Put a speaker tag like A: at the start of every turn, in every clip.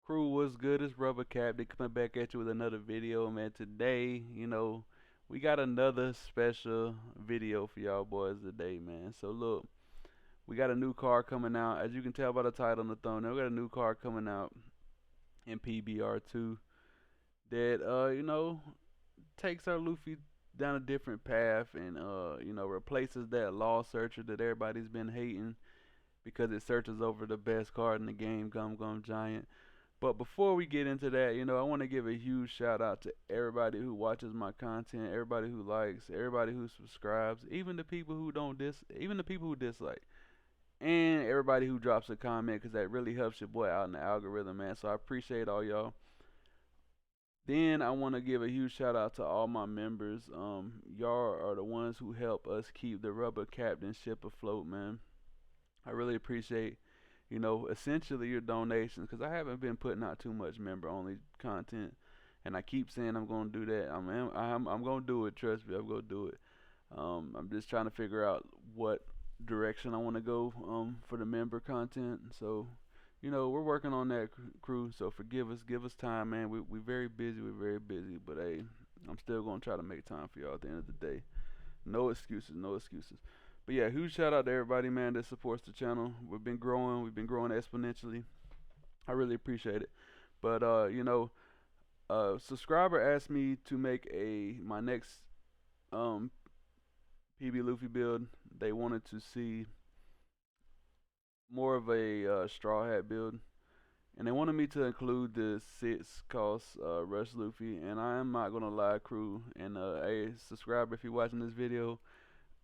A: Crew, what's good? It's Rubber Cap. They coming back at you with another video, man. Today, we got another special video for y'all boys today, man. So look, we got a new card coming out. As you can tell by the title on the thumbnail, we got a new card coming out in PBR2 that takes our Luffy down a different path and replaces that Law Searcher that everybody's been hating because it searches over the best card in the game, Gum Gum Giant. But before we get into that, I want to give a huge shout out to everybody who watches my content, everybody who likes, everybody who subscribes, even the people who dislike, and everybody who drops a comment, because that really helps your boy out in the algorithm, man. So I appreciate all y'all. Then I want to give a huge shout out to all my members. Y'all are the ones who help us keep the Rubber Captain ship afloat, man. I really appreciate essentially your donations because I haven't been putting out too much member only content, and I keep saying I'm gonna do that. I'm gonna do it. Trust me, I'm gonna do it. I'm just trying to figure out what direction I want to go for the member content. So, we're working on that crew. So forgive us, give us time, man. We very busy. We're very busy, but hey, I'm still gonna try to make time for y'all at the end of the day. No excuses, no excuses. But yeah, huge shout out to everybody, man, that supports the channel. We've been growing exponentially. I really appreciate it. But subscriber asked me to make my next um PB Luffy build. They wanted to see more of a straw hat build, and they wanted me to include the 6 cost Rush Luffy. And I am not gonna lie, crew. And hey, subscriber, if you're watching this video,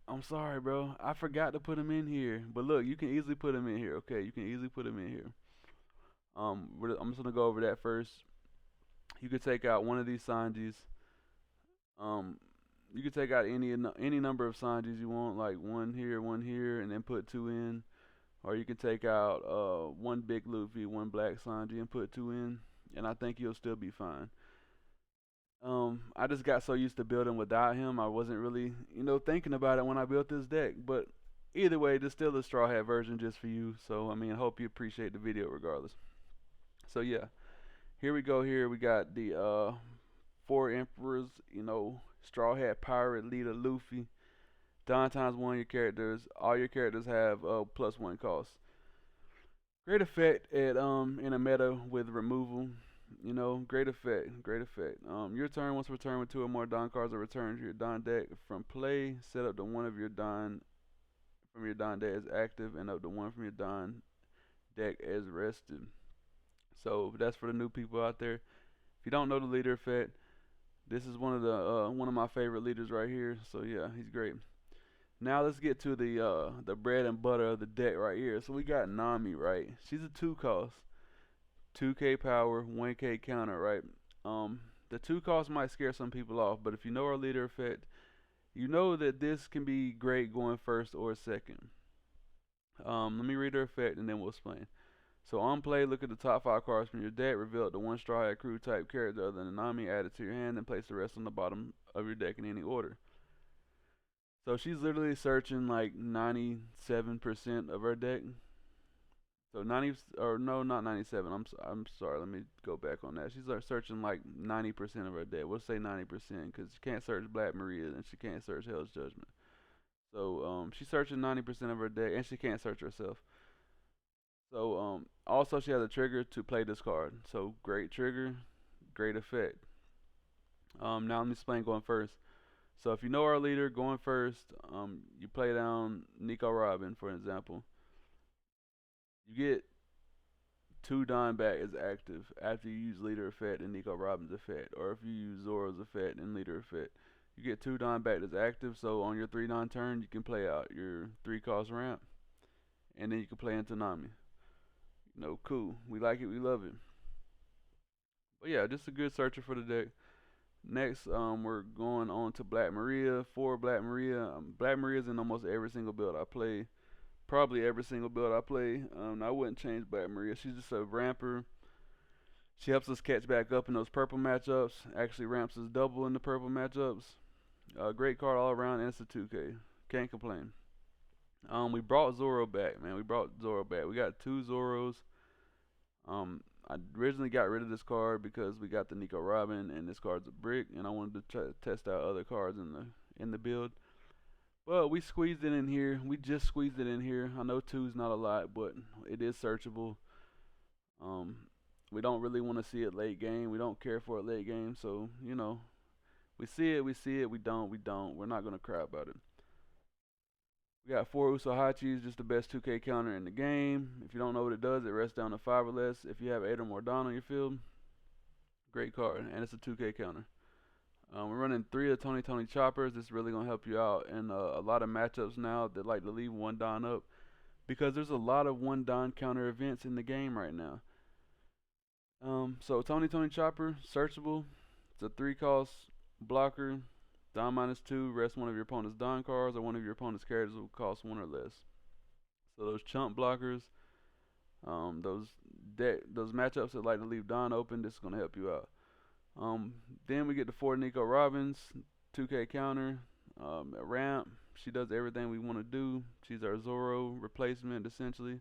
A: I'm sorry, bro. I forgot to put them in here. But look, you can easily put them in here. Okay, you can easily put them in here. I'm just gonna go over that first. You could take out one of these Sanjis. Um, you could take out any number of Sanjis you want, like one here, and then put 2 in. Or you can take out one big Luffy, one black Sanji, and put 2 in, and I think you'll still be fine. I just got so used to building without him, I wasn't really, thinking about it when I built this deck. But either way, there's still a straw hat version just for you. So I mean, I hope you appreciate the video regardless. So yeah, here we go. Here we got the 4 emperors. Straw hat pirate leader Luffy. Don times 1 your characters. All your characters have +1 cost. Great effect at in a meta with removal. Great effect, great effect. Your turn, once returned with 2 or more Don cards are returned to your Don deck from play. Set up to one of your Don from your Don deck as active, and up to one from your Don deck as rested. So that's for the new people out there. If you don't know the leader effect, this is one of my favorite leaders right here. So yeah, he's great. Now let's get to the bread and butter of the deck right here. So we got Nami, right? She's a 2 cost. 2k power, 1k counter, right? The 2 cost might scare some people off, but if you know our leader effect, you know that this can be great going first or second. Let me read her effect and then we'll explain. So on play, look at the top 5 cards from your deck, reveal the 1 Straw Hat Crew type character other than Nami, add it to your hand, and place the rest on the bottom of your deck in any order. So she's literally searching like 97% of her deck. So 90, or no, not 97. I'm sorry. Let me go back on that. She's searching like 90% of her deck. We'll say 90% because she can't search Black Maria and she can't search Hell's Judgment. So she's searching 90% of her deck and she can't search herself. So also she has a trigger to play this card. So great trigger, great effect. Now let me explain going first. So if you know our leader going first, you play down Nico Robin for example. You get 2 Don back as active after you use leader effect and Nico Robin's effect, or if you use Zoro's effect and leader effect. You get 2 Don back as active, so on your 3 Don turn, you can play out your 3 cost ramp, and then you can play into Nami. Cool. We like it, we love it. But yeah, just a good searcher for the deck. Next, we're going on to Black Maria. For Black Maria, Black Maria's in almost every single build I play. Probably every single build I play. I wouldn't change Black Maria. She's just a ramper. She helps us catch back up in those purple matchups. Actually ramps us double in the purple matchups. Great card all around, and it's a 2K. Can't complain. We brought Zoro back, man. We brought Zoro back. We got 2 Zoros. I originally got rid of this card because we got the Nico Robin, and this card's a brick, and I wanted to try to test out other cards in the build. But we squeezed it in here. We just squeezed it in here. I know two's not a lot, but it is searchable. Um, we don't really want to see it late game. We don't care for it late game. So, we see it, we see it. We don't, we don't. We're not going to cry about it. We got 4 Usahachis, just the best 2K counter in the game. If you don't know what it does, it rests down to 5 or less. If you have 8 or more Don on your field, great card. And it's a 2K counter. We're running 3 of Tony Choppers. This is really going to help you out in a lot of matchups now that like to leave 1 Don up, because there's a lot of 1 Don counter events in the game right now. So Tony Chopper, searchable. It's a 3 cost blocker. Don -2, rest one of your opponent's Don cards, or one of your opponent's characters will cost 1 or less. So those chump blockers, those matchups that like to leave Don open, this is gonna help you out. Then we get the 4 Nico Robins, 2K counter, a ramp. She does everything we want to do. She's our Zoro replacement essentially.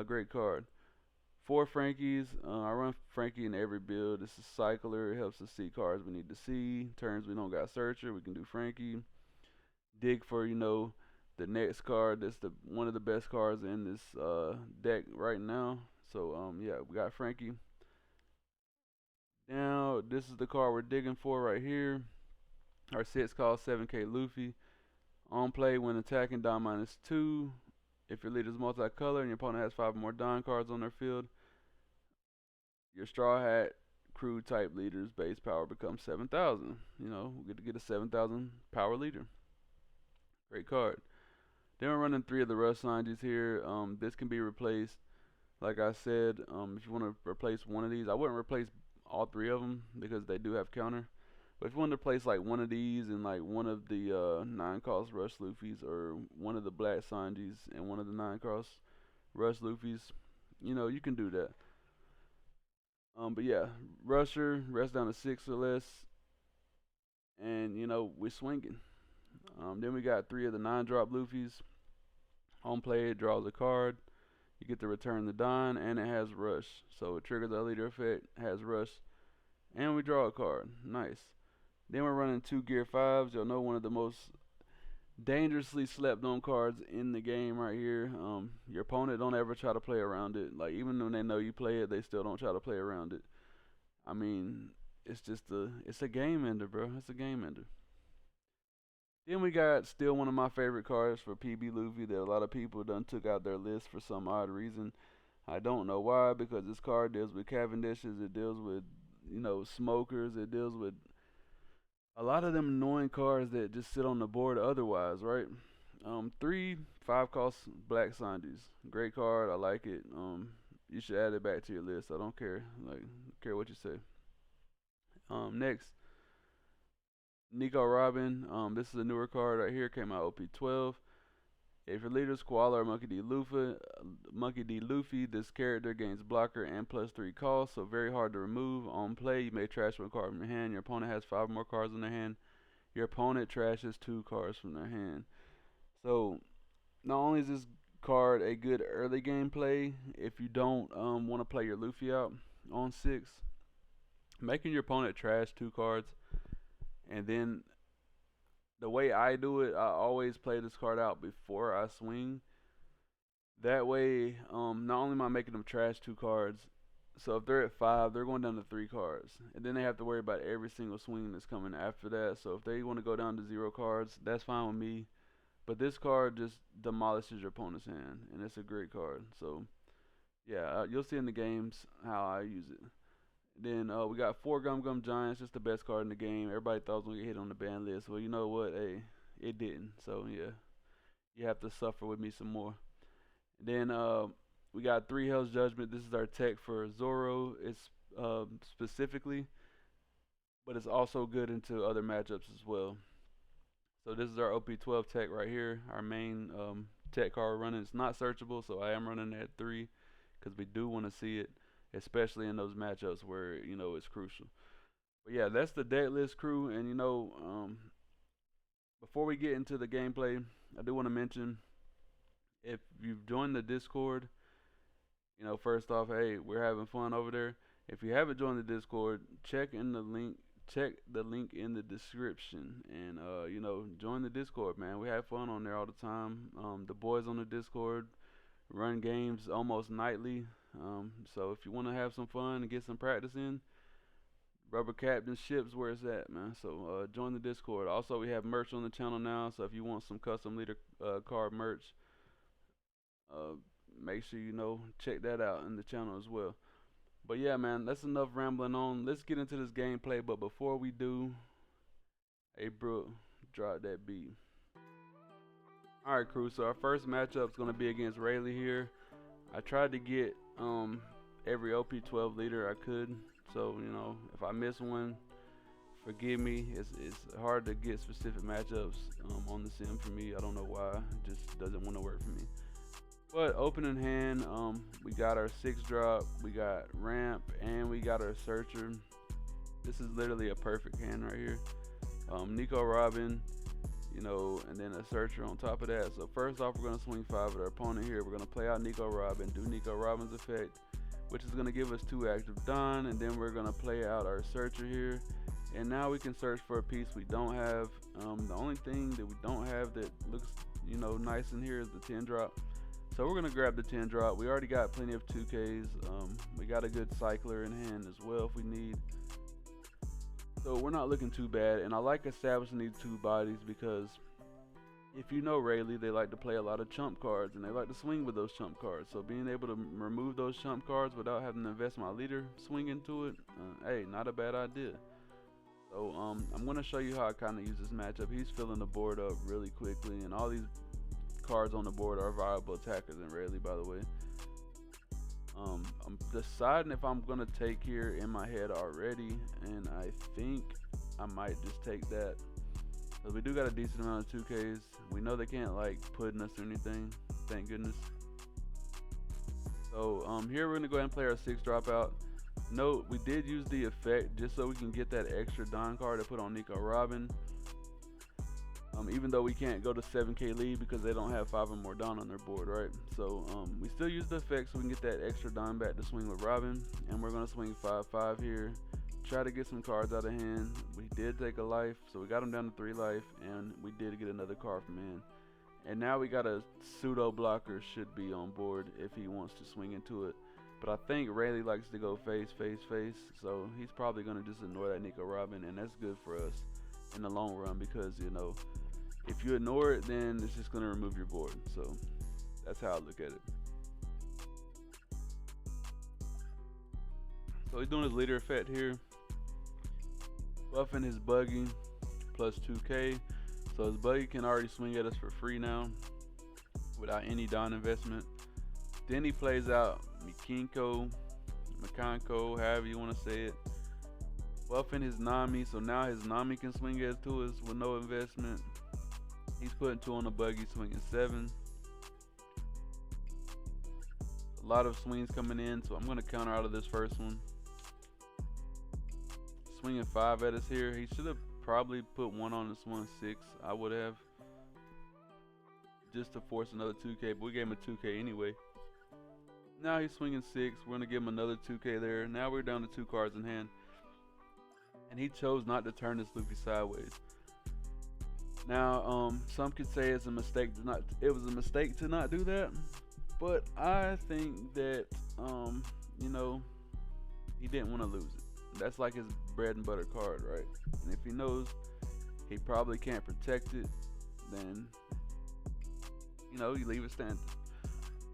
A: Great card. 4 Frankies. I run Frankie in every build. It's a cycler. It helps us see cards we need to see. Turns we don't got searcher, we can do Frankie. Dig for the next card. That's one of the best cards in this deck right now. So yeah, we got Frankie. Now this is the card we're digging for right here. Our 6 cost 7K Luffy. On play when attacking, Don -2. If your leader is multicolor and your opponent has 5 more Don cards on their field, your Straw Hat crew type leader's base power becomes 7,000. We get to get a 7,000 power leader. Great card. Then we're running 3 of the Rush Sanjis here. This can be replaced. Like I said, if you want to replace one of these, I wouldn't replace all 3 of them because they do have counter. But if you want to place like one of these and like one of the 9 cost Rush Luffy's, or one of the Black Sanjis and one of the 9 cost Rush Luffy's, you can do that. But yeah, Rusher, rest down to 6 or less, and we're swinging. Then we got 3 of the 9-drop Luffy's. On play, it draws a card. You get to return the Don, and it has Rush. So it triggers our leader effect, has Rush, and we draw a card. Nice. Then we're running 2 Gear 5s. You'll know one of the most dangerously slept on cards in the game right here. Your opponent don't ever try to play around it. Like, even when they know you play it, they still don't try to play around it. I mean, it's a game ender, bro. It's a game ender. Then we got still one of my favorite cards for PB Luffy that a lot of people done took out their list for some odd reason. I don't know why, because this card deals with Cavendishes, it deals with, smokers, it deals with a lot of them annoying cards that just sit on the board otherwise, right? 3 5 cost Black Sanjis. Great card, I like it. You should add it back to your list. I don't care. Care what you say. Next, Nico Robin. This is a newer card right here. Came out OP12. If your leader is Koala or Monkey D. Luffy, this character gains blocker and +3 cost, so very hard to remove. On play, you may trash 1 card from your hand. Your opponent has 5 more cards in their hand. Your opponent trashes 2 cards from their hand. So, not only is this card a good early game play, if you don't want to play your Luffy out on 6, making your opponent trash 2 cards, and then the way I do it, I always play this card out before I swing. That way, not only am I making them trash 2 cards, so if they're at 5, they're going down to 3 cards. And then they have to worry about every single swing that's coming after that. So if they want to go down to 0 cards, that's fine with me. But this card just demolishes your opponent's hand, and it's a great card. So, yeah, you'll see in the games how I use it. Then we got 4 Gum Giants, just the best card in the game. Everybody thought it was going to get hit on the ban list. Well, you know what? Hey, it didn't. So, yeah, you have to suffer with me some more. Then we got 3 Hell's Judgment. This is our tech for Zoro. It's specifically, but it's also good into other matchups as well. So this is our OP12 tech right here, our main tech card running. It's not searchable, so I am running at 3 because we do want to see it, especially in those matchups where it's crucial. But yeah, that's the Decklist crew. And before we get into the gameplay, I do want to mention, if you've joined the Discord, You know, first off, hey, we're having fun over there. If you haven't joined the Discord, check the link in the description, and you know, join the Discord, man. We have fun on there all the time. The boys on the Discord run games almost nightly. So if you want to have some fun and get some practice in, Rubber Captain ships where it's at, man. So join the Discord. Also, we have merch on the channel now. So if you want some custom leader card merch, uh, make sure you know check that out in the channel as well. But yeah, man, that's enough rambling on. Let's get into this gameplay. But before we do, hey, Brooke, drop that beat. All right, crew. So our first matchup is gonna be against Rayleigh here. I tried to get every OP12 leader I could. So you know, if I miss one, forgive me. It's hard to get specific matchups on the sim for me. I don't know why. It just doesn't want to work for me. But opening hand, we got our 6-drop, we got ramp, and we got our searcher. This is literally a perfect hand right here. Nico Robin, you know, and then a searcher on top of that. So first off, we're gonna swing 5 at our opponent here. We're gonna play out Nico Robin, do Nico Robin's effect, which is gonna give us 2 active Don, and then we're gonna play out our searcher here. And now we can search for a piece we don't have. The only thing that we don't have that looks, you know, nice in here is the 10-drop. So we're gonna grab the 10-drop. We already got plenty of 2Ks. We got a good cycler in hand as well if we need. So we're not looking too bad. And I like establishing these 2 bodies because if you know Rayleigh, they like to play a lot of chump cards and they like to swing with those chump cards. So being able to remove those chump cards without having to invest my leader swing into it, hey, not a bad idea. So I'm gonna show you how I kind of use this matchup. He's filling the board up really quickly, and all these cards on the board are viable attackers in Rayleigh, by the way. I'm deciding if I'm gonna take here in my head already, and I think I might just take that. Cause we do got a decent amount of 2Ks. We know they can't like pudding us or anything, thank goodness. So here we're gonna go ahead and play our 6-drop out. Note, we did use the effect just so we can get that extra Don card to put on Nico Robin. Even though we can't go to 7K lead because they don't have 5 or more Don on their board, right? So we still use the effect so we can get that extra Don back to swing with Robin. And we're gonna swing 5/5 here. Try to get some cards out of hand. We did take a life, so we got him down to 3 life, and we did get another card from hand. And now we got a pseudo blocker should be on board if he wants to swing into it. But I think Rayleigh likes to go face, so he's probably gonna just ignore that Nico Robin, and that's good for us in the long run because, you know, if you ignore it, then it's just gonna remove your board. So that's how I look at it. So he's doing his leader effect here, buffing his buggy plus 2K. So his buggy can already swing at us for free now without any Don investment. Then he plays out Makanko, however you want to say it, buffing his Nami. So now his Nami can swing at to us with no investment. He's putting 2 on the buggy, swinging 7. A lot of swings coming in, so I'm going to counter out of this first one. Swinging 5 at us here. He should have probably put 1 on this one, 6. I would have. Just to force another 2K, but we gave him a 2K anyway. Now he's swinging 6. We're going to give him another 2K there. Now we're down to 2 cards in hand. And he chose not to turn this Luffy sideways. Now, some could say it's a mistake to not. It was a mistake to not do that, but I think that, you know, he didn't want to lose it. That's like his bread and butter card, right? And if he knows he probably can't protect it, then, you know, you leave it standing.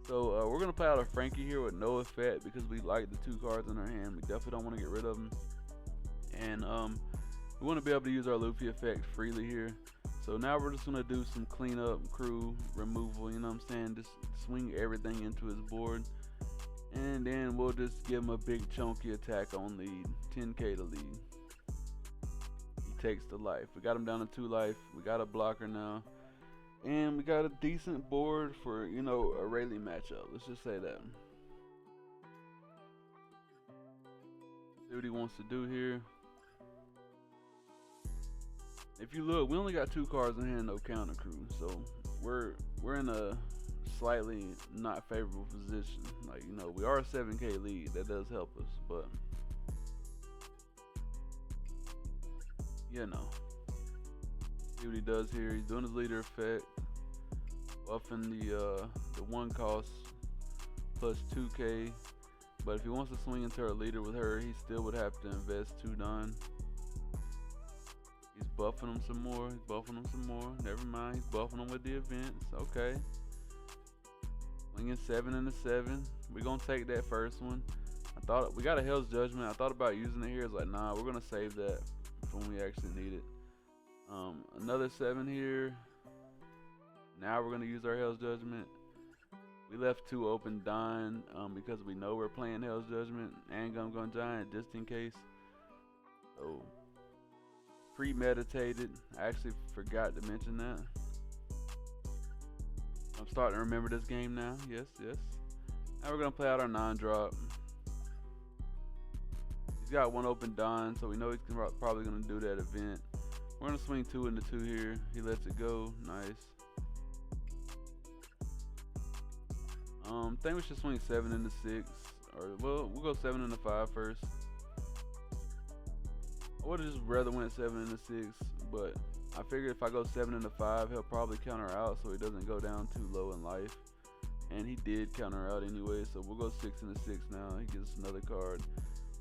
A: So we're gonna play out a Frankie here with no effect because we like the 2 cards in our hand. We definitely don't want to get rid of them, and we want to be able to use our Luffy effect freely here. So now we're just gonna do some cleanup, crew removal, you know what I'm saying? Just swing everything into his board. And then we'll just give him a big chunky attack on lead, 10K to lead. He takes the life. We got him down to 2 life. We got a blocker now. And we got a decent board for, you know, a Rayleigh matchup. Let's just say that. See what he wants to do here. If you look, we only got 2 cards in hand, no counter, crew. So we're in a slightly not favorable position. Like, you know, we are a 7K lead. That does help us, but you know, see what he does here. He's doing his leader effect, buffing the one cost plus 2K. But if he wants to swing into our leader with her, he still would have to invest 2 Don. He's buffing him some more. He's buffing him some more. Never mind. He's buffing him with the events. Okay. Swinging 7 into 7. We're gonna take that first one. I thought we got a Hell's Judgment. I thought about using it here. It's like, nah, we're gonna save that for when we actually need it. Another 7 here. Now we're gonna use our Hell's Judgment. We left 2 open dying because we know we're playing Hell's Judgment and Gum Giant just in case. So premeditated. I actually forgot to mention that. I'm starting to remember this game now. Yes, yes. Now we're gonna play out our 9-drop. He's got 1 open Don, so we know he's probably gonna do that event. We're gonna swing 2 into 2 here. He lets it go. Nice. I think we should swing 7 into 6, or well, we'll go 7 into 5 first. I would have just rather went 7 into 6, but I figured if I go 7 into 5, he'll probably counter out so he doesn't go down too low in life. And he did counter out anyway, so we'll go 6 into 6 now. He gives us another card.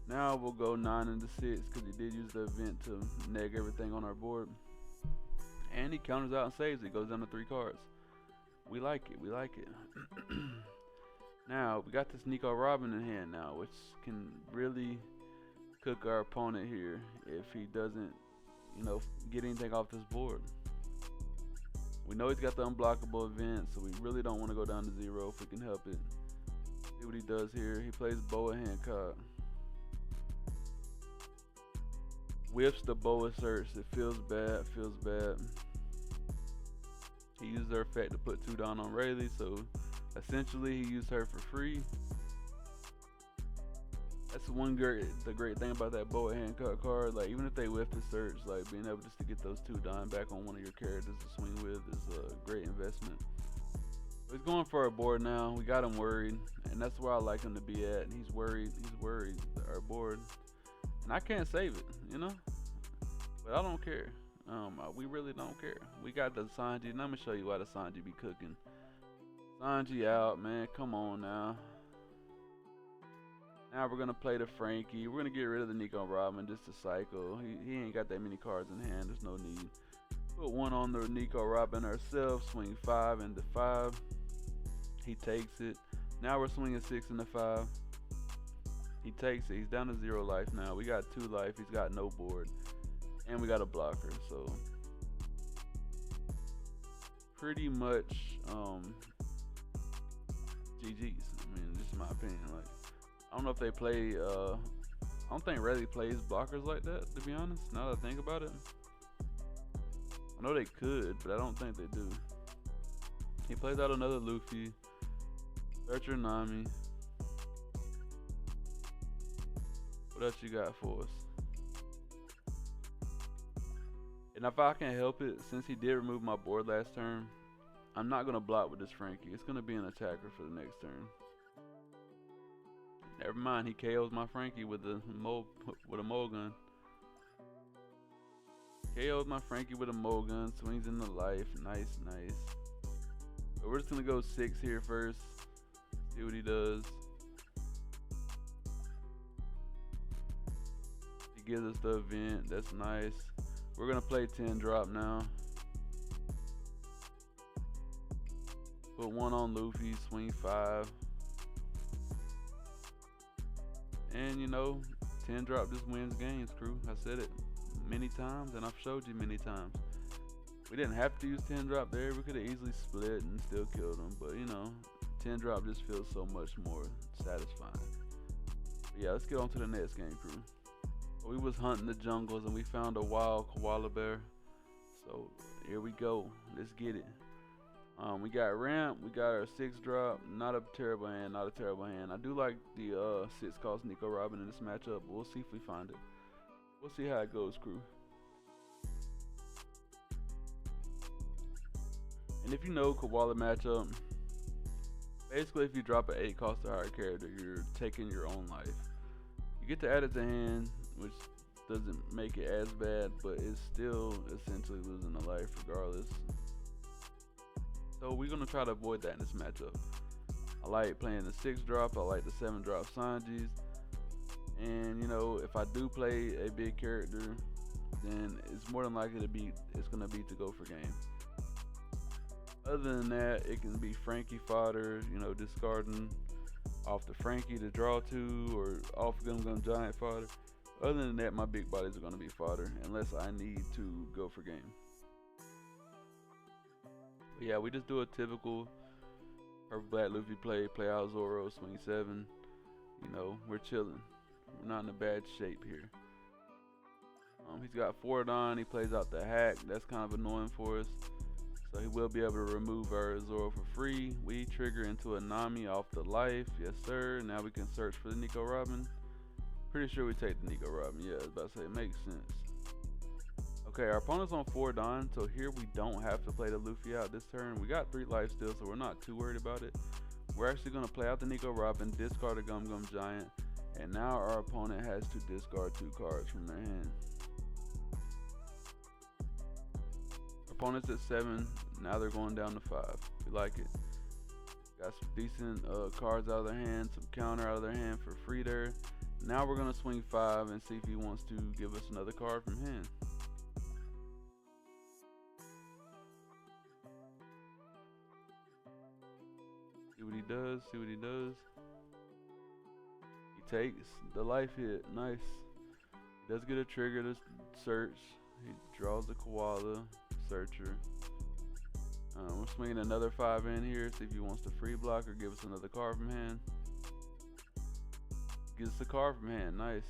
A: Now we'll go 9 into 6 because he did use the event to neg everything on our board. And he counters out and saves it. Goes down to 3 cards. We like it. We like it. Now we got this Nico Robin in hand now, which can really cook our opponent here if he doesn't, you know, get anything off this board. We know he's got the unblockable event, so we really don't want to go down to 0 if we can help it. See what he does here. He plays Boa Hancock. Whips the Boa search. It feels bad. Feels bad. He used her effect to put 2 down on Rayleigh, so essentially he used her for free. That's the great thing about that Boa Hancock card. Like, even if they whiff the search, like being able just to get those 2 dime back on one of your characters to swing with is a great investment. He's going for our board now. We got him worried, and that's where I like him to be at. He's worried. He's worried. Our board, and I can't save it, you know. But I don't care. We really don't care. We got the Sanji. Let me show you why the Sanji be cooking. Sanji out, man. Come on now. Now we're gonna play the Frankie. We're gonna get rid of the Nico Robin just to cycle. He ain't got that many cards in hand. There's no need. Put 1 on the Nico Robin ourselves. Swing 5 into 5. He takes it. Now we're swinging 6 into 5. He takes it. He's down to 0 life now. We got 2 life. He's got no board, and we got a blocker. So pretty much GG's. I mean, this is my opinion. Like, I don't know if they play, I don't think Rayleigh plays blockers like that, to be honest, now that I think about it. I know they could, but I don't think they do. He plays out another Luffy, Searcher Nami. What else you got for us? And if I can help it, since he did remove my board last turn, I'm not going to block with this Frankie. It's going to be an attacker for the next turn. Never mind, he KOs my Frankie with a Mulligan. KOs my Frankie with a Mulligan, swings into life. Nice, nice. But we're just gonna go 6 here first. See what he does. He gives us the event. That's nice. We're gonna play 10 drop now. Put 1 on Luffy, swing 5. And you know, 10 drop just wins games, crew. I said it many times, and I've showed you many times. We didn't have to use 10 drop there. We could have easily split and still killed him. But you know, 10 drop just feels so much more satisfying. But yeah, let's get on to the next game, crew. We was hunting the jungles and we found a wild koala bear. So here we go. Let's get it. We got ramp, we got our 6 drop, not a terrible hand, not a terrible hand. I do like the 6 cost Nico Robin in this matchup, but we'll see if we find it. We'll see how it goes, crew. And if you know koala matchup, Basically, if you drop an 8 cost or higher character, you're taking your own life. You get to add it to hand, which doesn't make it as bad, but it's still essentially losing a life regardless. So we're gonna try to avoid that in this matchup. I like playing the 6 drop, I like the 7 drop Sanjis. And you know, if I do play a big character, then it's more than likely it's gonna be to go for game. Other than that, it can be Frankie fodder, you know, discarding off the Frankie to draw 2 or off Gum Giant fodder. Other than that, my big bodies are gonna be fodder unless I need to go for game. But yeah, we just do a typical Purple Black Luffy play out Zoro, swing 7. You know, we're chilling. We're not in a bad shape here. He's got 4 Don. He plays out the hack. That's kind of annoying for us. So he will be able to remove our Zoro for free. We trigger into a Nami off the life. Yes, sir. Now we can search for the Nico Robin. Pretty sure we take the Nico Robin. Yeah, I was about to say, it makes sense. Okay, our opponent's on 4 Don. So here we don't have to play the Luffy out this turn. We got 3 life still, so we're not too worried about it. We're actually going to play out the Nico Robin, discard a Gum Giant. And now our opponent has to discard 2 cards from their hand. Opponents at 7, now they're going down to 5. We like it. Got some decent cards out of their hand, some counter out of their hand for free there. Now we're going to swing 5 and see if he wants to give us another card from hand. See what he does, see what he does. He takes the life hit, nice. He does get a trigger to search. He draws the koala. Searcher. We're swinging another 5 in here, see if he wants to free block or give us another card from hand. Gives us a card from hand, nice.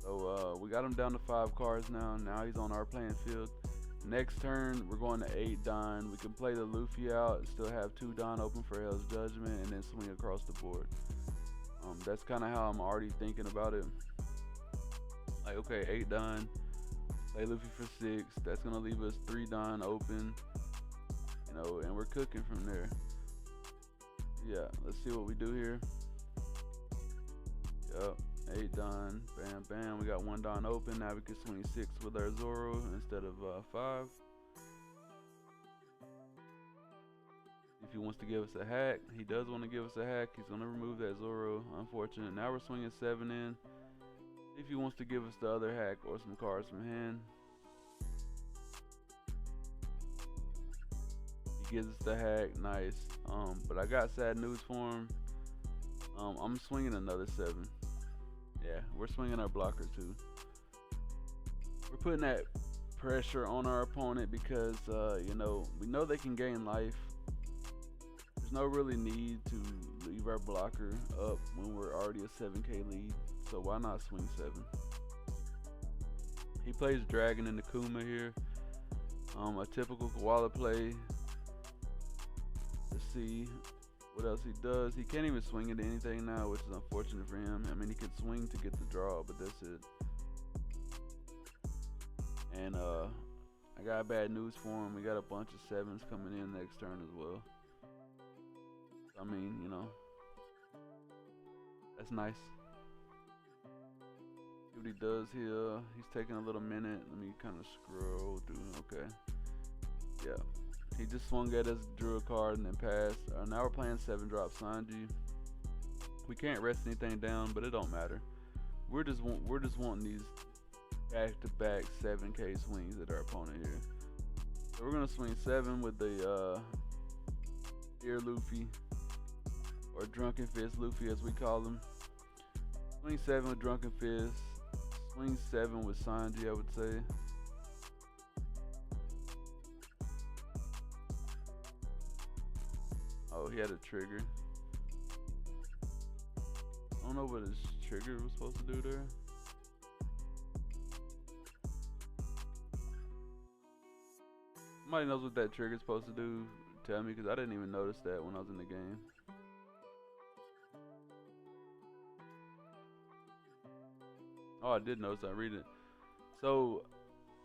A: So we got him down to 5 cards now. Now he's on our playing field. Next turn, we're going to 8 Don. We can play the Luffy out and still have 2 Don open for Hell's Judgment and then swing across the board. That's kind of how I'm already thinking about it. Like, okay, 8 Don. Play Luffy for 6. That's gonna leave us 3 Don open, you know, and we're cooking from there. Yeah, let's see what we do here. Yup, 8 Don, bam, bam. We got 1 Don open. Now we can swing 6 with our Zoro instead of 5. If he wants to give us a hack, he does want to give us a hack. He's gonna remove that Zoro. Unfortunate. Now we're swinging 7 in. If he wants to give us the other hack or some cards from hand. He gives us the hack, nice. But I got sad news for him. I'm swinging another 7. Yeah, we're swinging our blocker too. We're putting that pressure on our opponent because, you know, we know they can gain life. There's no really need to leave our blocker up when we're already a 7k lead. So why not swing 7? He plays Dragon and Akuma here. A typical koala play. Let's see what else he does. He can't even swing into anything now, which is unfortunate for him. I mean, he could swing to get the draw, but that's it. And I got bad news for him. We got a bunch of 7s coming in next turn as well. I mean, you know, that's nice. See what he does here. He's taking a little minute. Let me kind of scroll through. Okay. Yeah. He just swung at us, drew a card, and then passed. Now we're playing 7 drop Sanji. We can't rest anything down, but it don't matter. We're just wanting these back-to-back 7k swings at our opponent here. So we're gonna swing 7 with the Dear Luffy, or Drunken Fist Luffy as we call him. Swing 7 with Drunken Fist. Swing 7 with Sanji, I would say. Oh, he had a trigger. I don't know what his trigger was supposed to do there. Somebody knows what that trigger's supposed to do, tell me, because I didn't even notice that when I was in the game. Oh, I did notice. I read it. So,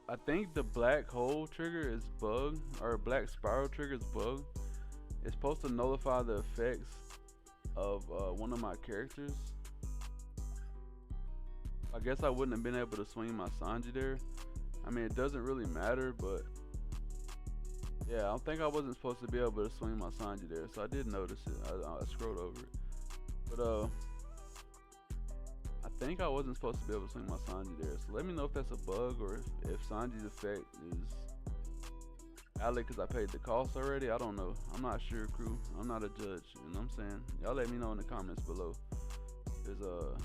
A: I think the black hole trigger is bugged, or black spiral trigger is bugged. It's supposed to nullify the effects of one of my characters. I guess I wouldn't have been able to swing my Sanji there. I mean, it doesn't really matter, but yeah, I think I wasn't supposed to be able to swing my Sanji there, so I did notice it. I scrolled over it, but I think I wasn't supposed to be able to swing my Sanji there. So let me know if that's a bug or if Sanji's effect is valid because I paid the cost already. I don't know. I'm not sure, crew. I'm not a judge. You know what I'm saying? Y'all let me know in the comments below.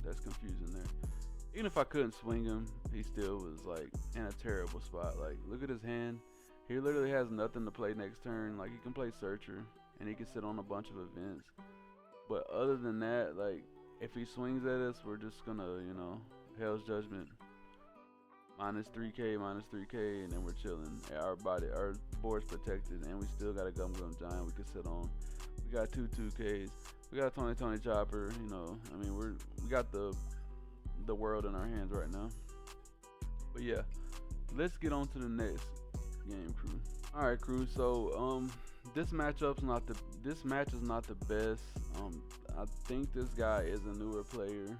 A: That's confusing there. Even if I couldn't swing him, he still was like in a terrible spot. Like, look at his hand. He literally has nothing to play next turn. Like, he can play Searcher and he can sit on a bunch of events. But other than that, like, if he swings at us, we're just gonna, you know, Hell's Judgment. Minus 3k, and then we're chilling. Our board's protected, and we still got a Gum Gum Giant we can sit on. We got 2Ks. We got a Tony Chopper. You know, I mean, we got the world in our hands right now. But yeah, let's get on to the next game, crew. All right, crew. So this match is not the best. I think this guy is a newer player.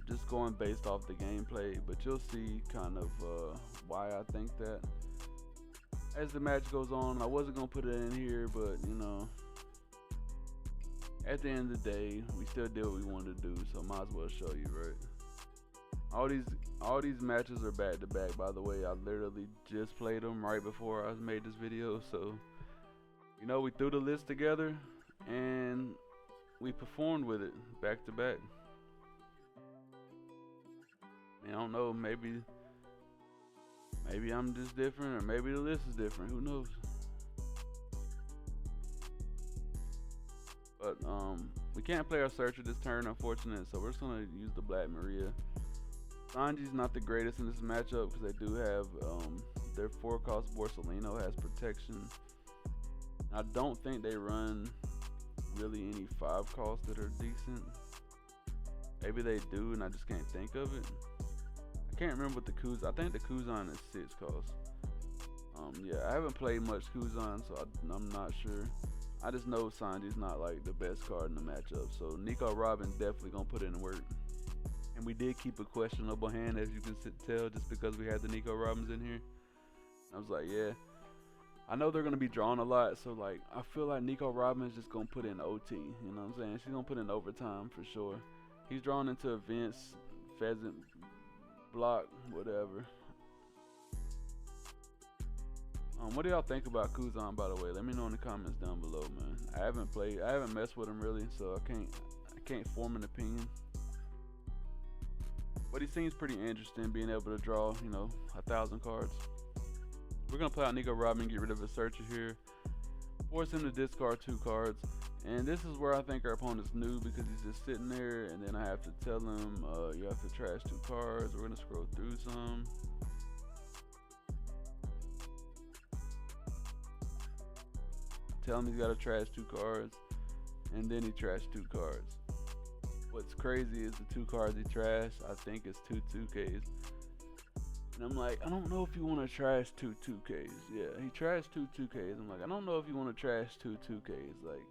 A: Just going based off the gameplay, but you'll see kind of why I think that as the match goes on. I wasn't gonna put it in here, but you know, at the end of the day, we still did what we wanted to do, so might as well show you, right? All these matches are back to back, by the way. I literally just played them right before I made this video, so you know, we threw the list together and we performed with it back to back. I don't know, maybe I'm just different, or maybe the list is different, who knows? But we can't play our Searcher this turn, unfortunate, so we're just gonna use the Black Maria. Sanji's not the greatest in this matchup because they do have their 4-cost Borsalino has protection. I don't think they run really any 5-costs that are decent. Maybe they do and I just can't think of it. I can't remember what the Kuzan, I think the Kuzan is 6 cost. Yeah, I haven't played much Kuzan, so I'm not sure. I just know Sanji's not like the best card in the matchup, so Nico Robin definitely gonna put in work. And we did keep a questionable hand, as you can tell, just because we had the Nico Robins in here. I was like, yeah, I know they're gonna be drawn a lot, so like I feel like Nico Robin's just gonna put in OT. You know what I'm saying? She's gonna put in overtime for sure. He's drawn into events, pheasant, block, whatever. What do y'all think about Kuzan, by the way? Let me know in the comments down below, man. I haven't messed with him really, so I can't form an opinion. But he seems pretty interesting, being able to draw, you know, 1,000 cards. We're gonna play out Nico Robin, get rid of a Searcher here, force him to discard 2 cards. And this is where I think our opponent's new, because he's just sitting there, and then I have to tell him, you have to trash 2 cards. We're gonna scroll through some. Tell him he's gotta trash 2 cards, and then he trashed 2 cards. What's crazy is the 2 cards he trashed, I think it's 2 2Ks. And I'm like, I don't know if you want to trash 2 2Ks. Yeah, he trashed 2 2Ks. I'm like, I don't know if you want to trash 2 2Ks. Like,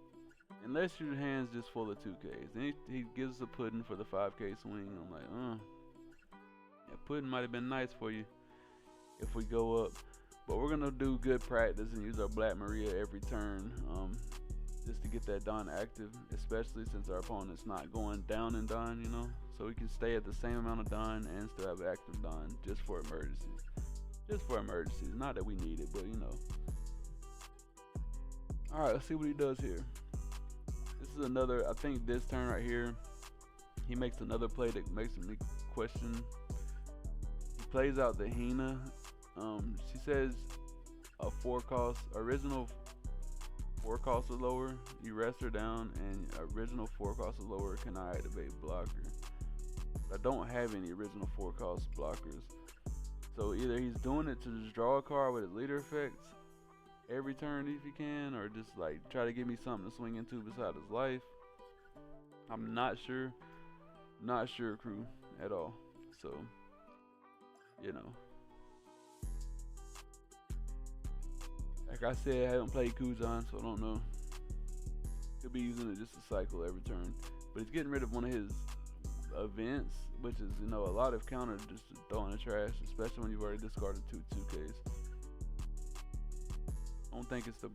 A: unless your hand's just full of 2Ks. Then he gives us a pudding for the 5K swing. I'm like, yeah, pudding might have been nice for you if we go up. But we're gonna do good practice and use our Black Maria every turn, just to get that Dawn active, especially since our opponent's not going down and Dawn, you know, so we can stay at the same amount of Dawn and still have active Dawn just for emergencies. Just for emergencies, not that we need it, but you know. All right, let's see what he does here. This is another, I think this turn right here, he makes another play that makes me question. He plays out the Hina. She says a 4-cost, original 4-cost or lower, you rest her down, and original 4-cost or lower cannot activate blocker. I don't have any original 4-cost blockers. So either he's doing it to just draw a card with his leader effects every turn if he can, or just like try to give me something to swing into beside his life. I'm not sure. Not sure, crew, at all. So, you know. Like I said, I haven't played Kujan, so I don't know. Could be using it just to cycle every turn. But he's getting rid of one of his events, which is, you know, a lot of counter just to throw in the trash, especially when you've already discarded 2Ks. I don't think it's the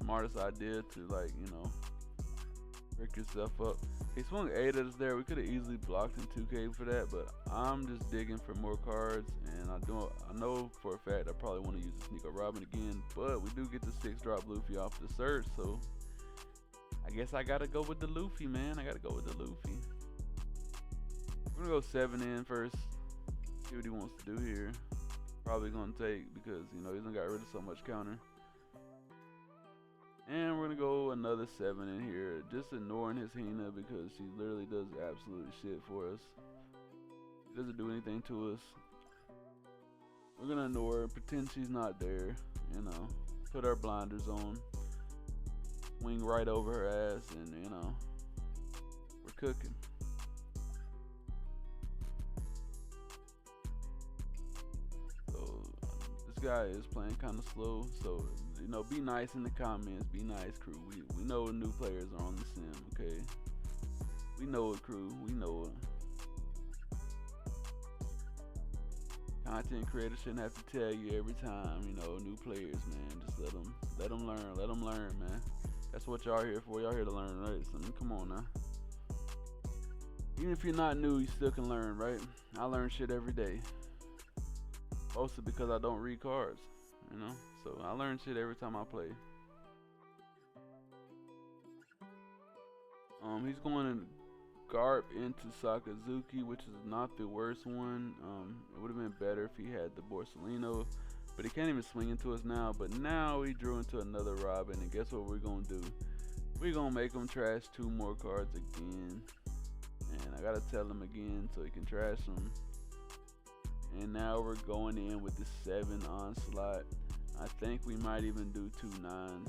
A: smartest idea to, like, you know, break yourself up. He swung 8 at us there. We could have easily blocked in 2K for that, but I'm just digging for more cards, and I know for a fact I probably want to use this Nico Robin again, but we do get the 6-drop Luffy off the search, so I guess I gotta go with the Luffy, man. I gotta go with the Luffy. We're gonna go 7 in first, see what he wants to do here. Probably gonna take, because, you know, he's done got rid of so much counter. And we're gonna go another 7 in here, just ignoring his Hina because she literally does absolutely shit for us. She doesn't do anything to us. We're gonna ignore her, pretend she's not there, you know, put our blinders on, swing right over her ass, and, you know, we're cooking. So this guy is playing kind of slow, so, you know, be nice in the comments. Be nice, crew. We know new players are on the sim, okay? We know it, crew. We know it. Content creators shouldn't have to tell you every time, you know, new players, man. Just let them learn, man. That's what y'all here for. Y'all here to learn, right? So, come on now. Even if you're not new, you still can learn, right? I learn shit every day. Mostly because I don't read cards, you know? So I learn shit every time I play. He's going in Garp into Sakazuki, which is not the worst one. It would have been better if he had the Borsellino, but he can't even swing into us now. But now he drew into another Robin, and guess what we're gonna do? We're gonna make him trash 2 more cards again, and I gotta tell him again so he can trash them. And now we're going in with the 7 onslaught. I think we might even do 2 9s.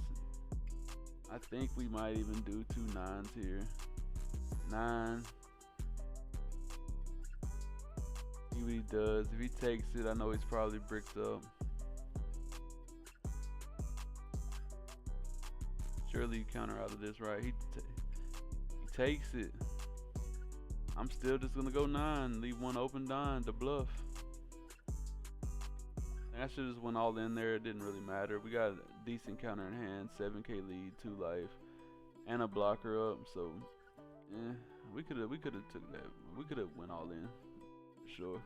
A: I think we might even do 2 9s here. 9. See what he does. If he takes it, I know he's probably bricked up. Surely you counter out of this, right? He takes it. I'm still just gonna go 9. Leave 1 open Don to bluff. I should have just went all in there. It didn't really matter. We got a decent counter in hand, 7K lead, 2 life, and a blocker up. So, we could have took that. We could have went all in, for sure.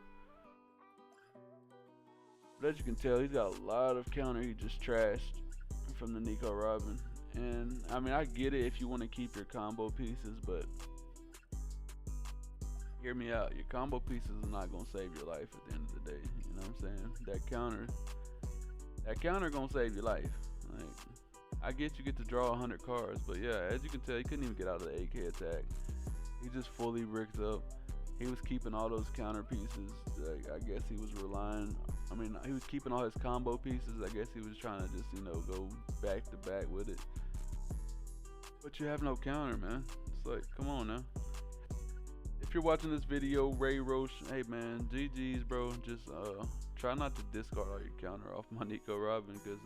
A: But as you can tell, he's got a lot of counter he just trashed from the Nico Robin. And I mean, I get it if you want to keep your combo pieces, but hear me out. Your combo pieces are not gonna save your life at the end of the day. You know what I'm saying? That counter gonna save your life. Like, I get you get to draw 100 cards, but yeah, as you can tell, he couldn't even get out of the AK attack. He just fully bricked up. He was keeping all those counter pieces. Like, I guess he was relying. I mean, he was keeping all his combo pieces. I guess he was trying to just, you know, go back to back with it. But you have no counter, man. It's like, come on now. If you're watching this video, Ray Roche, hey man, GG's, bro. Just try not to discard all your counter off my Nico Robin, because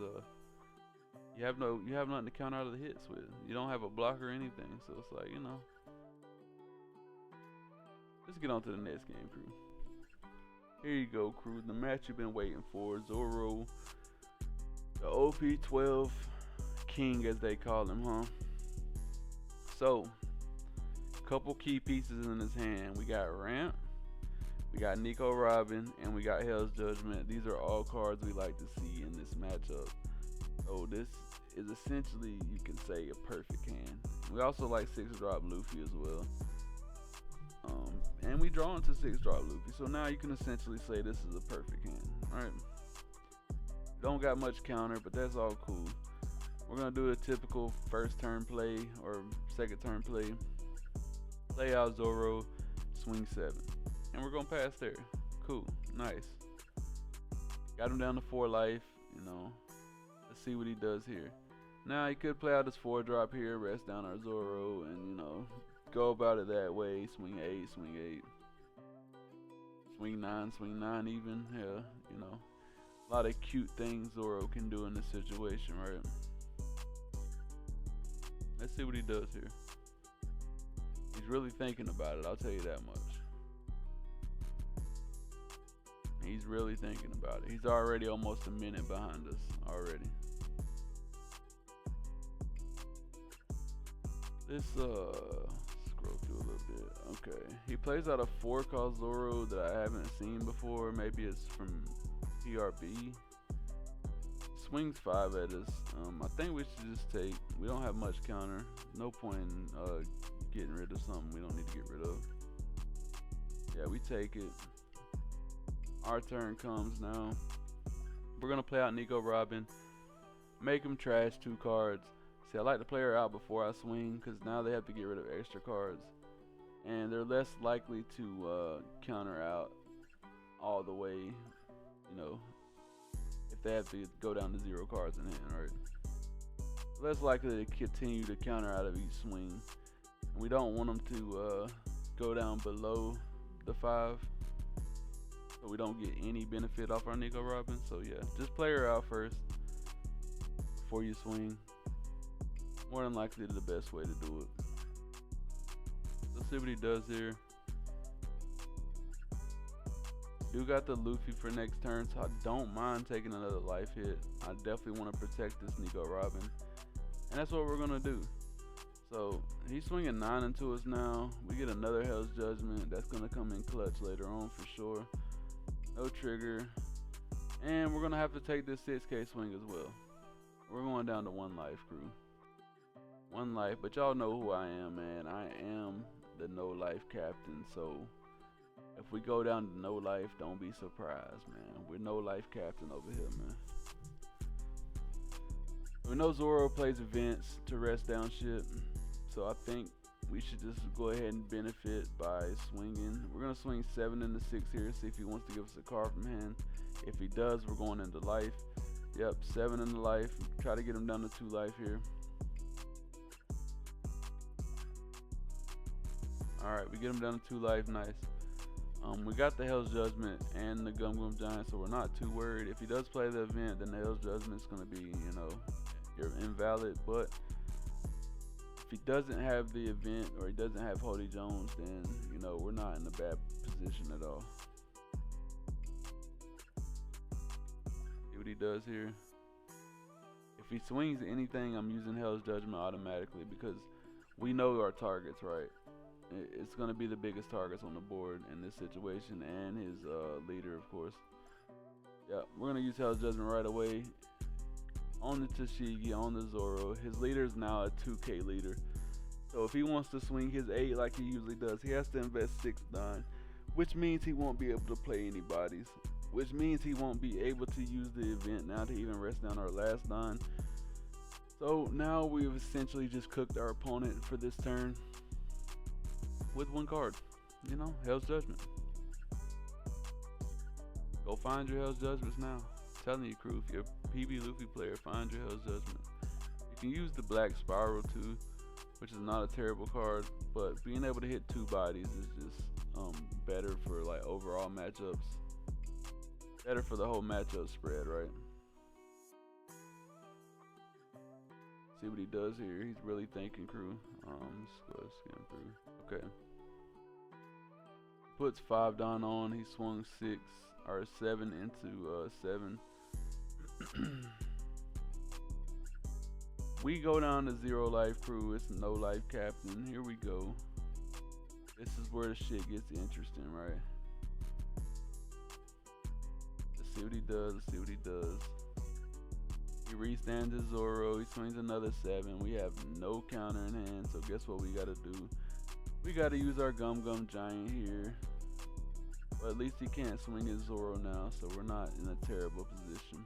A: you have nothing to counter out of the hits with. You don't have a block or anything, so it's like, you know. Let's get on to the next game, crew. Here you go, crew. The match you've been waiting for. Zoro, the OP12 King, as they call him, huh? So, couple key pieces in his hand. We got Ramp, we got Nico Robin, and we got Hell's Judgment. These are all cards we like to see in this matchup. So this is essentially, you can say, a perfect hand. We also like 6-drop Luffy as well. And we draw into 6-drop Luffy. So now you can essentially say this is a perfect hand. Alright. Don't got much counter, but that's all cool. We're gonna do a typical first turn play or second turn play. Play out Zoro, swing 7. And we're gonna pass there. Cool, nice. Got him down to 4 life, you know. Let's see what he does here. Now he could play out his 4-drop here, rest down our Zoro, and, you know, go about it that way. Swing 8, swing 8. Swing 9 even, yeah, you know. A lot of cute things Zoro can do in this situation, right? Let's see what he does here. He's really thinking about it, I'll tell you that much. He's really thinking about it. He's already almost a minute behind us already. Let's scroll through a little bit. Okay. He plays out a 4 called Zoro that I haven't seen before. Maybe it's from PRB. Swings 5 at us. I think we should just take. We don't have much counter. No point in getting rid of something we don't need to get rid of. Yeah, we take it. Our turn comes now. We're gonna play out Nico Robin. Make him trash 2 cards. See, I like to play her out before I swing because now they have to get rid of extra cards, and they're less likely to counter out all the way. You know, if they have to go down to 0 cards in hand, right? Less likely to continue to counter out of each swing. And we don't want them to go down below the 5, so we don't get any benefit off our Nico Robin. So yeah, just play her out first before you swing. More than likely the best way to do it. Let's see what he does here. Do got the Luffy for next turn, so I don't mind taking another life hit. I definitely want to protect this Nico Robin, and that's what we're gonna do. So he's swinging 9 into us now. We get another Hell's Judgment. That's gonna come in clutch later on for sure. No trigger, and we're gonna have to take this 6K swing as well. We're going down to 1 life, crew. 1 life, but y'all know who I am, man. I am the no life captain, so if we go down to no life, don't be surprised, man. We're no life captain over here, man. We know Zoro plays events to rest down shit, so I think we should just go ahead and benefit by swinging. We're gonna swing 7 into 6 here, see if he wants to give us a card from hand. If he does, we're going into life. Yep, 7 into life. Try to get him down to 2 life here. Alright, we get him down to 2 life, nice. We got the Hell's Judgment and the Gum Gum Giant, so we're not too worried. If he does play the event, then the Hell's Judgment is going to be, you know, invalid. But if he doesn't have the event or he doesn't have Holy Jones, then, you know, we're not in a bad position at all. See what he does here. If he swings anything, I'm using Hell's Judgment automatically because we know our targets, right? It's going to be the biggest targets on the board in this situation, and his leader, of course. Yeah, we're going to use Hell's Judgment right away on the Tashigi, on the Zoro. His leader is now a 2K leader. So if he wants to swing his 8 like he usually does, he has to invest 6 9, which means he won't be able to play anybody's, which means he won't be able to use the event now to even rest down our last 9. So now we've essentially just cooked our opponent for this turn with 1 card, you know, Hell's Judgment. Go find your Hell's Judgments now. I'm telling you, crew, if you're a PB Luffy player, find your Hell's Judgment. You can use the Black Spiral too, which is not a terrible card, but being able to hit 2 bodies is just better for like overall matchups. Better for the whole matchup spread, right? See what he does here. He's really thinking, crew. Let's go skim through. Okay. Puts 5 down on. He swung 6 or 7 into 7. We go down to 0 life, crew. It's no life captain. Here we go. This is where the shit gets interesting, right? Let's see what he does. Let's see what he does. He restands his Zoro. He swings another 7. We have no counter in hand, so guess what we gotta do? We gotta use our Gum Gum Giant here. But at least he can't swing his Zoro now, so we're not in a terrible position.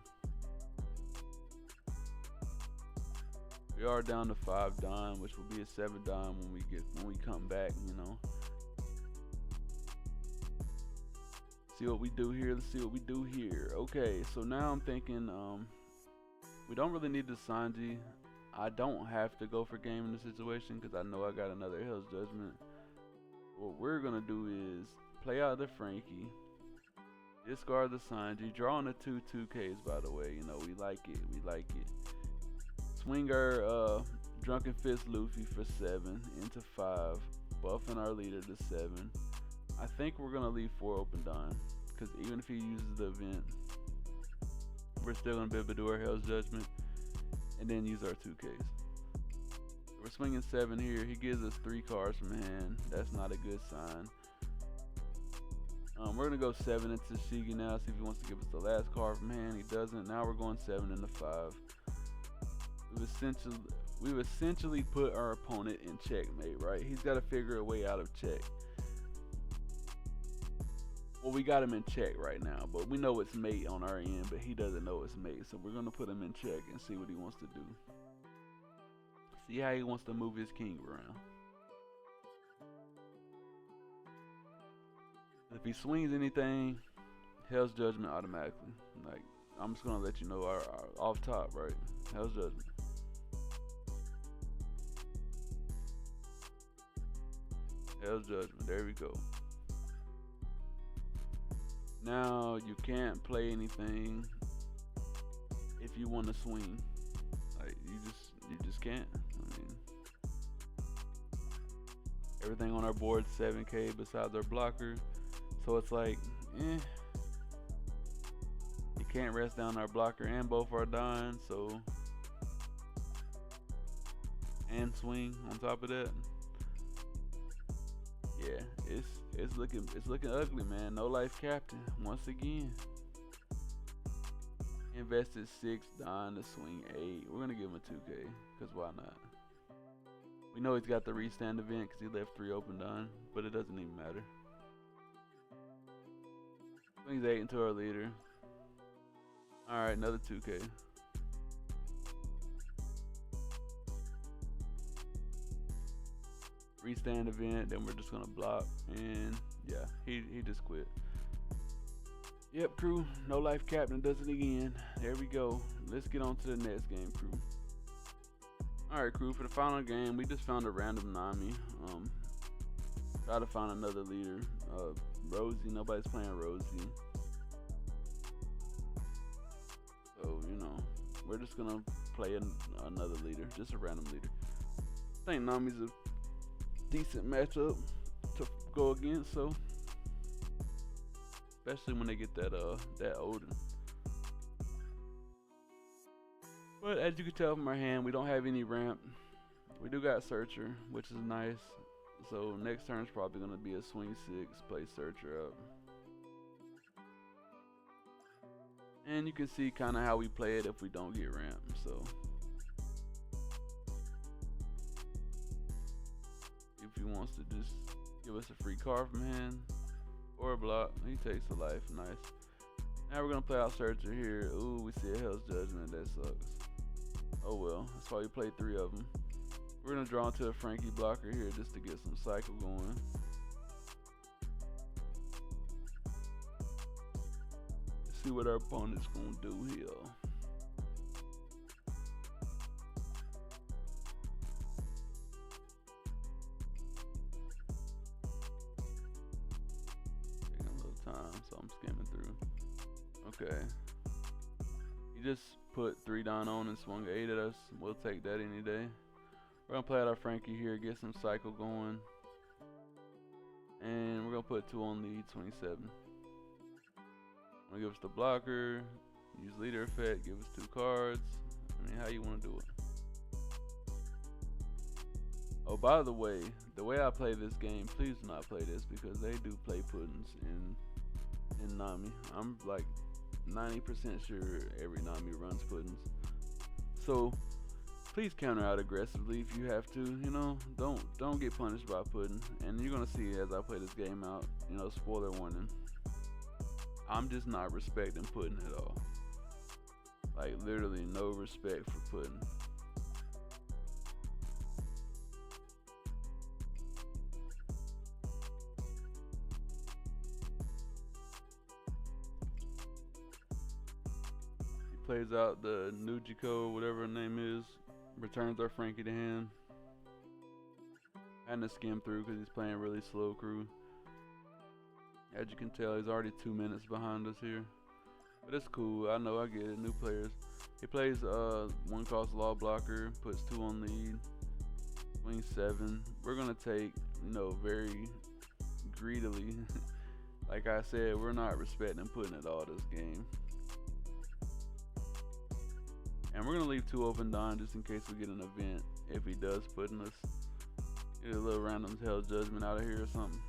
A: We are down to 5 dime, which will be a 7 dime when we come back, you know. See what we do here. Let's see what we do here. Okay, so now I'm thinking we don't really need the Sanji. I don't have to go for game in this situation because I know I got another Hell's Judgment. What we're gonna do is play out the Frankie. Discard the signs. You drawing the 2/2Ks, by the way. You know, we like it. We like it. Swing our Drunken Fist Luffy for 7 into 5. Buffing our leader to 7. I think we're going to leave 4 open down. Because even if he uses the event, we're still going to be able to do our Hell's Judgment. And then use our 2Ks. We're swinging 7 here. He gives us 3 cards from hand. That's not a good sign. We're going to go 7 into Shigi now. See if he wants to give us the last card from hand. He doesn't. Now we're going 7 into 5. We've essentially put our opponent in checkmate, right? He's got to figure a way out of check. Well, we got him in check right now, but we know it's mate on our end, but he doesn't know it's mate. So we're going to put him in check and see what he wants to do. See how he wants to move his king around. If he swings anything, Hell's Judgment automatically. Like, I'm just gonna let you know our off top, right? Hell's Judgment. Hell's Judgment. There we go. Now you can't play anything if you want to swing. Like you just can't. I mean, everything on our board 7K besides our blocker. So it's like, you can't rest down our blocker and both our dying, so and swing on top of that. Yeah, it's looking ugly, man. No life captain once again. Invested 6, dying to swing 8. We're gonna give him a 2K, cause why not? We know he's got the restand event because he left 3 open dying, but it doesn't even matter. Swings 8 into our leader. Alright, another 2K. Restand event, then we're just gonna block, and yeah, he just quit. Yep, crew, no life captain does it again. There we go. Let's get on to the next game, crew. Alright, crew, for the final game, we just found a random Nami. Try to find another leader. Rosie, nobody's playing Rosie. So, you know, we're just gonna play another leader, just a random leader. I think Nami's a decent matchup to go against, so especially when they get that Odin. But as you can tell from our hand, we don't have any ramp. We do got Searcher, which is nice. So next turn is probably gonna be a swing 6, play Searcher up. And you can see kind of how we play it if we don't get ramp. So if he wants to just give us a free card from hand or a block, he takes a life. Nice. Now we're gonna play out Searcher here. Ooh, we see a Hell's Judgment. That sucks. Oh well, that's why we played 3 of them. We're gonna draw into a Frankie blocker here just to get some cycle going. See what our opponent's gonna do here. Taking a little time, so I'm skimming through. Okay. You just put 3 down on and swung 8 at us. We'll take that any day. We're gonna play out our Frankie here, get some cycle going. And we're gonna put 2 on lead, 27. Give us the blocker, use leader effect, give us 2 cards. I mean, how you want to do it? Oh, by the way I play this game, please do not play this because they do play puddings in Nami. I'm like 90% sure every Nami runs puddings. So please counter out aggressively if you have to. You know, don't get punished by pudding. And you're gonna see as I play this game out. You know, spoiler warning. I'm just not respecting pudding at all. Like literally no respect for pudding. He plays out the Nujiko, whatever her name is, returns our Frankie to hand. Had to skim through because he's playing really slow, crew. As you can tell, he's already 2 minutes behind us here. But it's cool. I know, I get it. New players. He plays one cost law blocker, puts 2 on lead, swing 7. We're gonna take, very greedily. Like I said, we're not respecting putting it all this game. And we're gonna leave 2 open Don just in case we get an event. If he does put in us, get a little random hell judgment out of here or something.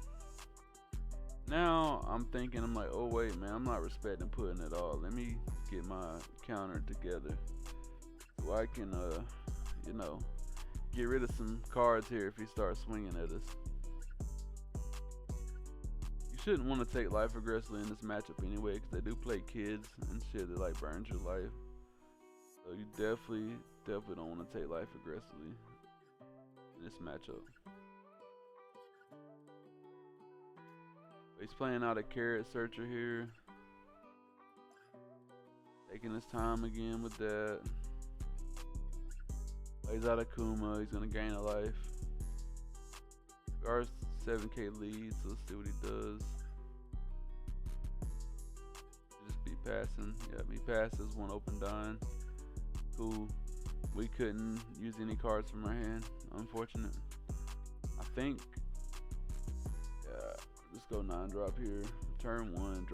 A: Now I'm thinking, I'm like, oh wait, man, I'm not respecting putting it all. Let me get my counter together so I can, get rid of some cards here if he starts swinging at us. You shouldn't want to take life aggressively in this matchup anyway, because they do play kids and shit that like burns your life. So you definitely don't want to take life aggressively in this matchup. He's playing out a carrot searcher here. Taking his time again with that. Plays out a Kuma. He's going to gain a life. Our 7k lead, so let's see what he does. Just be passing. Yeah, he passes 1 open Don. Cool. We couldn't use any cards from our hand. Unfortunate. I think. Yeah. Just go 9 drop here. Turn 1.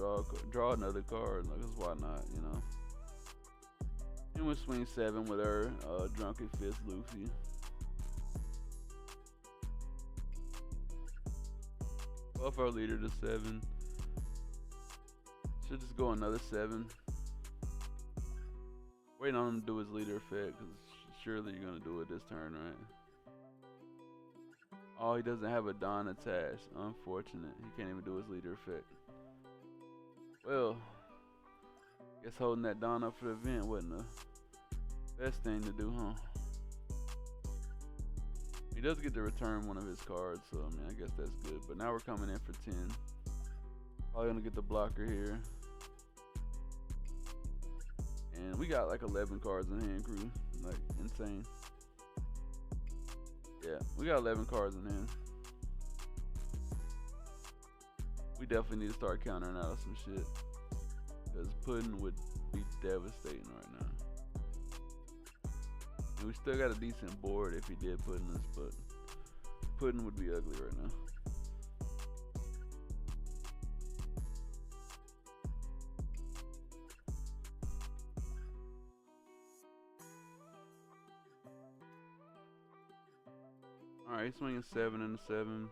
A: Draw another card. Like, why not? And we'll swing 7 with our Drunken Fist Luffy. Buff our leader to 7. Should just go another 7. Waiting on him to do his leader effect, because surely you're gonna do it this turn, right? Oh, he doesn't have a Don attached. Unfortunate. He can't even do his leader effect. Well, guess holding that Don up for the event wasn't the best thing to do, huh? He does get to return one of his cards, so I mean, I guess that's good. But now we're coming in for 10. Probably gonna get the blocker here. And we got like 11 cards in hand, crew. Like, insane. Yeah, we got 11 cards in hand. We definitely need to start countering out some shit, because pudding would be devastating right now. And we still got a decent board if he did put in this, but pudding would be ugly right now. Alright, he's swinging 7 and a 7.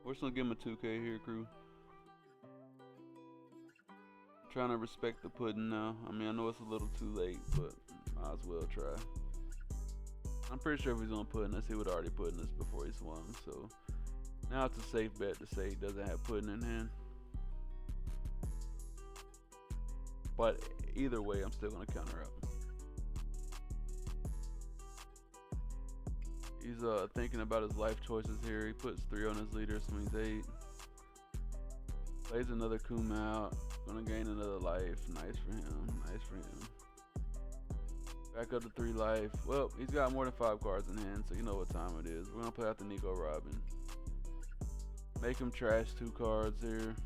A: We're just gonna give him a 2K here, crew. Trying to respect the pudding now. I mean, I know it's a little too late, but might as well try. I'm pretty sure if he's gonna put in this, he would already put in this before he swung. So now it's a safe bet to say he doesn't have pudding in hand. But either way, I'm still gonna counter up. He's thinking about his life choices here. He puts 3 on his leader, swings 8. Plays another Kuma out. Gonna gain another life. Nice for him. Nice for him. Back up to 3 life. Well, he's got more than 5 cards in hand, so you know what time it is. We're gonna play out the Nico Robin. Make him trash 2 cards here.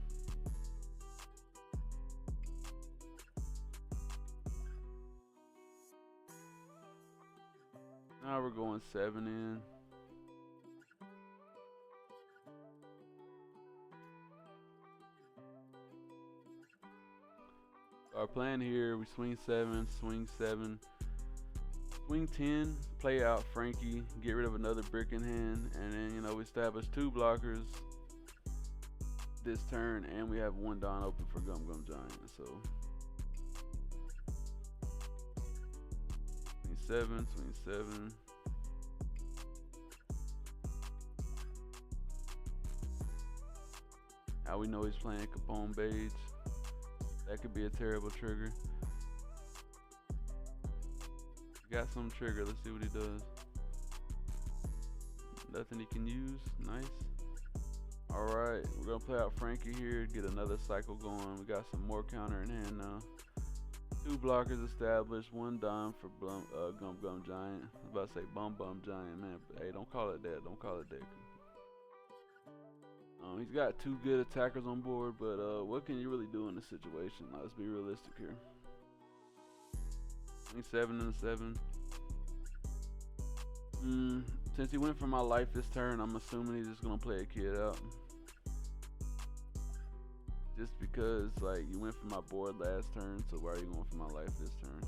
A: Now we're going 7 in. Our plan here, we swing 7, swing 7, swing 10, play out Frankie, get rid of another brick in hand, and then, we establish 2 blockers this turn, and we have 1 Don open for Gum Gum Giant, so. Swing 7. Now we know he's playing Capone Beige. That could be a terrible trigger. Got some trigger. Let's see what he does. Nothing he can use. Nice. Alright, we're gonna play out Frankie here, get another cycle going. We got some more counter in hand now. 2 blockers established, 1 Don for Gum Gum Giant. I was about to say Bum Bum Giant, man. But hey, don't call it that. Don't call it that. He's got 2 good attackers on board, but what can you really do in this situation? Let's be realistic here. He's 7 and 7. Since he went for my life this turn, I'm assuming he's just gonna play a kid out. Just because, like, you went for my board last turn, so why are you going for my life this turn?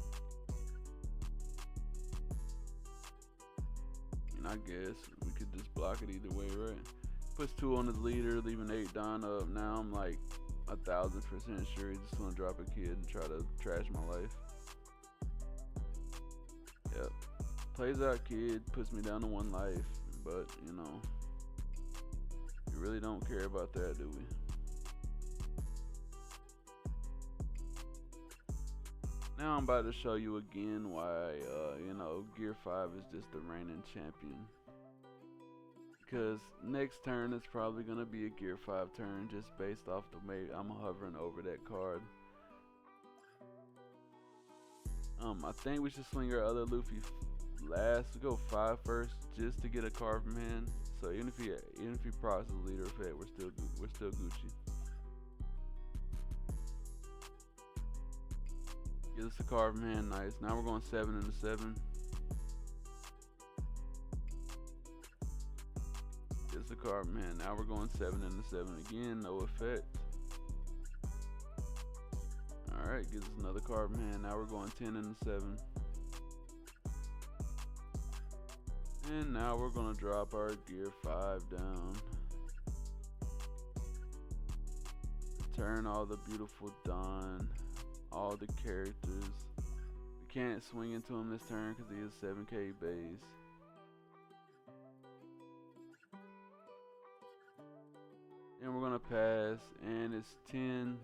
A: And I guess we could just block it either way, right? Puts 2 on his leader, leaving 8 Don up. Now I'm like 1,000% sure he's just gonna drop a kid and try to trash my life. Yep. Plays out kid, puts me down to 1 life, but you know, we really don't care about that, do we? Now I'm about to show you again why, you know, Gear 5 is just the reigning champion. Because next turn is probably going to be a Gear 5 turn just based off the way I'm hovering over that card. I think we should swing our other Luffy last. Go 5 first just to get a card from hand. So even if he procs the leader effect, we're still Gucci. Get us a card from hand, nice. Now we're going 7 into 7. Get us a card from hand. Now we're going 7 into 7 again, no effect. Alright, gives us another card from hand. Now we're going 10 into 7. And now we're gonna drop our Gear 5 down. Return all the beautiful Don, all the characters. We can't swing into him this turn because he is 7k base. And we're gonna pass, and it's 10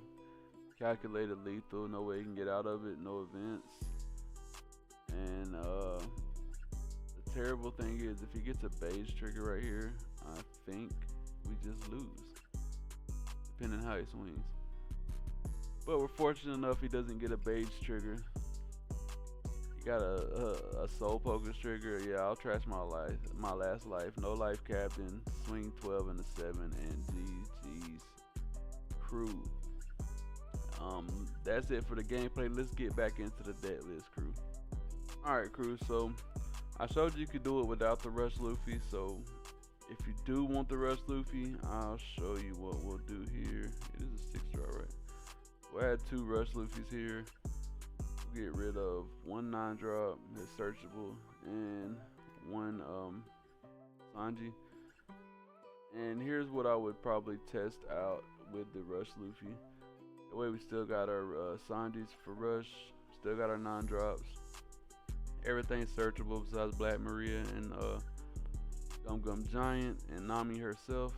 A: calculated lethal. No way he can get out of it. No events. And the terrible thing is, if he gets a base trigger right here, I think we just lose, depending on how he swings. But we're fortunate enough he doesn't get a beige trigger. He got a soul poker trigger. Yeah, I'll trash my last life. No life captain. Swing 12 into 7 and GG's crew. That's it for the gameplay. Let's get back into the Decklist, crew. Alright, crew, so I showed you could do it without the Rush Luffy, so if you do want the Rush Luffy, I'll show you what we'll do here. It is a 6 draw, right? We'll add 2 Rush Luffys here. We'll get rid of 1 9-drop that's searchable and 1 Sanji. And here's what I would probably test out with the Rush Luffy. That way we still got our Sanjis for Rush, still got our 9-drops. Everything's searchable besides Black Maria and Gum Gum Giant and Nami herself.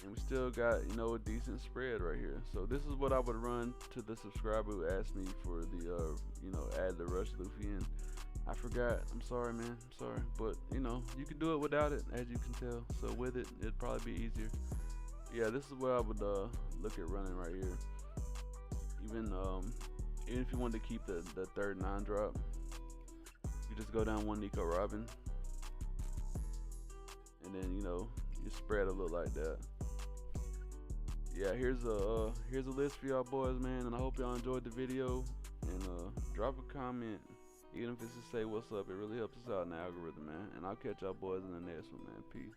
A: And we still got, you know, a decent spread right here. So this is what I would run to the subscriber who asked me for the, you know, add the Rush Luffy in. I forgot. I'm sorry, man. I'm sorry. But, you know, you can do it without it, as you can tell. So with it, it'd probably be easier. Yeah, this is what I would look at running right here. Even if you wanted to keep the 3rd 9-drop, you just go down 1 Nico Robin. And then, you know, your spread will look like that. Yeah, here's a list for y'all boys, man, and I hope y'all enjoyed the video. And drop a comment, even if it's to say what's up. It really helps us out in the algorithm, man. And I'll catch y'all boys in the next one, man. Peace.